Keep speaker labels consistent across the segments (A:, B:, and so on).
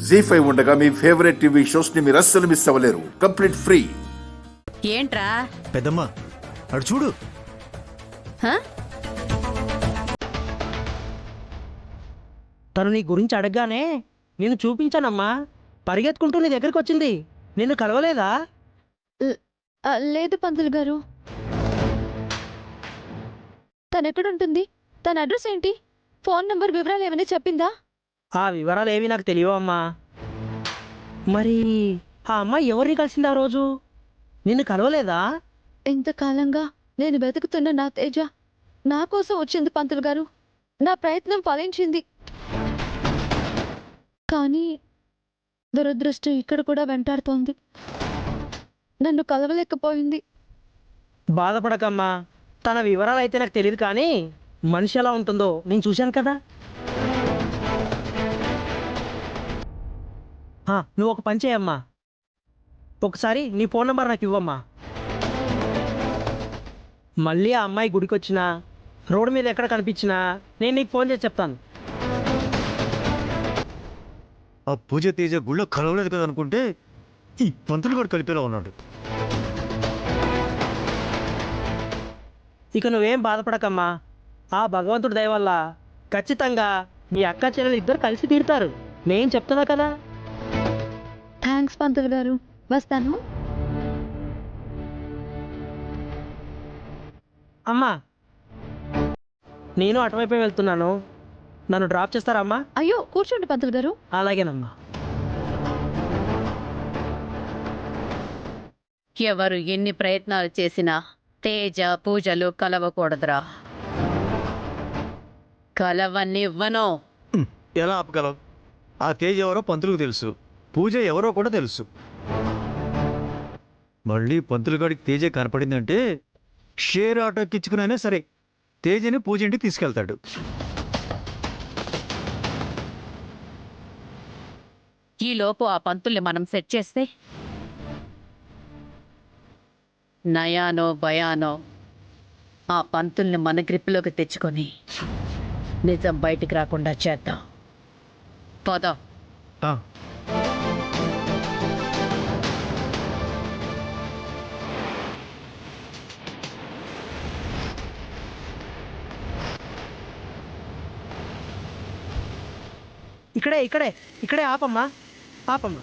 A: జీ5 ఉండగా మీ favourite TV shows ని మీరు అస్సలు మిస్ అవ్వలేరు. Complete free.
B: ఏంట్రా
C: పెద్దమ్మ అడు చూడు.
D: తను నీ గురించి అడగగానే నేను చూపించానమ్మా. పరిగెత్తుకుంటూ నీ దగ్గరికి వచ్చింది. నిన్ను కలవలేదా?
E: లేదు పంతులు గారు. తనెక్కడుంటుంది? తన అడ్రస్ ఏంటి? ఫోన్ నంబర్ వివరాలు ఏమైనా చెప్పిందా?
D: ఆ వివరాలు ఏవి నాకు తెలియవు అమ్మా. మరి ఆ అమ్మాయి ఎవరిని కలిసింది ఆ రోజు? నిన్ను కలవలేదా?
E: ఇంతకాలంగా నేను వెతుకుతున్న నా తేజ నా కోసం వచ్చింది పంతులు గారు. నా ప్రయత్నం ఫలించింది. కానీ దురదృష్టం ఇక్కడ కూడా వెంటాడుతోంది. నన్ను కలవలేకపోయింది.
D: బాధపడకమ్మా. తన వివరాలు అయితే నాకు తెలియదు, కానీ మనిషి ఎలా ఉంటుందో నేను చూశాను కదా. నువ్వు ఒక పని చేయమ్మా. ఒకసారి నీ ఫోన్ నెంబర్ నాకు ఇవ్వమ్మా. మళ్ళీ ఆ అమ్మాయి గుడికి వచ్చినా, రోడ్డు మీద ఎక్కడ కనిపించినా నేను నీకు ఫోన్ చేసి చెప్తాను.
C: ఆ పూజ తేజ గుళ్ళో కలవలేదు కదా అనుకుంటే ఈ పంతులు కూడా కలిపేలా ఉన్నాడు.
D: ఇక నువ్వేం బాధపడకమ్మా. ఆ భగవంతుడి దయ వల్ల ఖచ్చితంగా మీ అక్క చెల్లెలు ఇద్దరు కలిసి తీరుతారు. నేను చెప్తున్నా కదా.
E: థ్యాంక్స్ పంతులు గారు. వస్తాను.
D: అమ్మా, నేను అటువైపే వెళ్తున్నాను. నన్ను డ్రాప్ చేస్తారా అమ్మా?
E: అయ్యో కూర్చోండి పంతులు గారు.
D: అలాగేనమ్మా.
B: ఎవరు ఎన్ని ప్రయత్నాలు చేసినా తేజ పూజలు కలవకూడదురా. కలవనివ్వను.
C: ఎలా ఆపగలవు? ఆ తేజ ఎవరో పంతులకు తెలుసు, పూజ ఎవరో కూడా తెలుసు. మళ్ళీ పంతులు గాడికి తేజ కనపడిందంటే షేర్ ఆటో ఎక్కించుకునైనా సరే తేజని పూజ ఇంటికి తీసుకెళ్తాడు.
B: ఈలోపు ఆ పంతుల్ని మనం సెట్ చేస్తే నయానో భయానో ఆ పంతుల్ని మన గ్రిప్లోకి తెచ్చుకొని నిజం బయటికి రాకుండా చేద్దాం. పద.
D: ఇక్కడే ఇక్కడే ఇక్కడే ఆపమ్మా. ఆపమ్మా.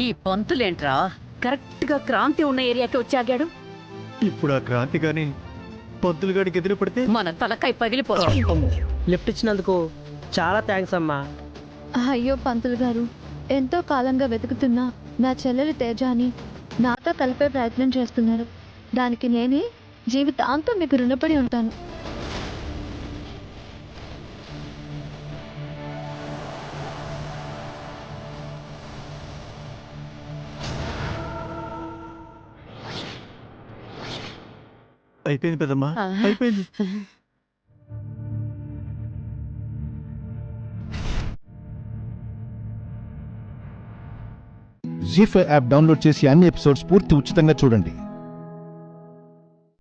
B: ఈ పంతులేంట్రా కరెక్ట్గా క్రాంతి ఉన్న ఏరియాకి వచ్చాగాడు.
C: ఇప్పుడు ఆ క్రాంతి కానీ పంతులు గాడికి ఎదురు పడితే
B: మన తలకాయ పగిలిపోతుంది.
D: లిఫ్ట్ ఇచ్చినందుకు చాలా థ్యాంక్స్ అమ్మా.
E: అయ్యో పంతులు గారు, ఎంతో కాలంగా వెతుకుతున్నా నా చెల్లెలి తేజాని నాతో కలిపే ప్రయత్నం చేస్తున్నారు. దానికి నేనే జీవితాంతం మీకు రుణపడి ఉంటాను.
C: అయిపోయింది పెద్దమ్మా, అయిపోయింది.
F: జీ5 యాప్ డౌన్లోడ్ చేసి అన్ని ఎపిసోడ్స్ పూర్తి ఉచితంగా చూడండి.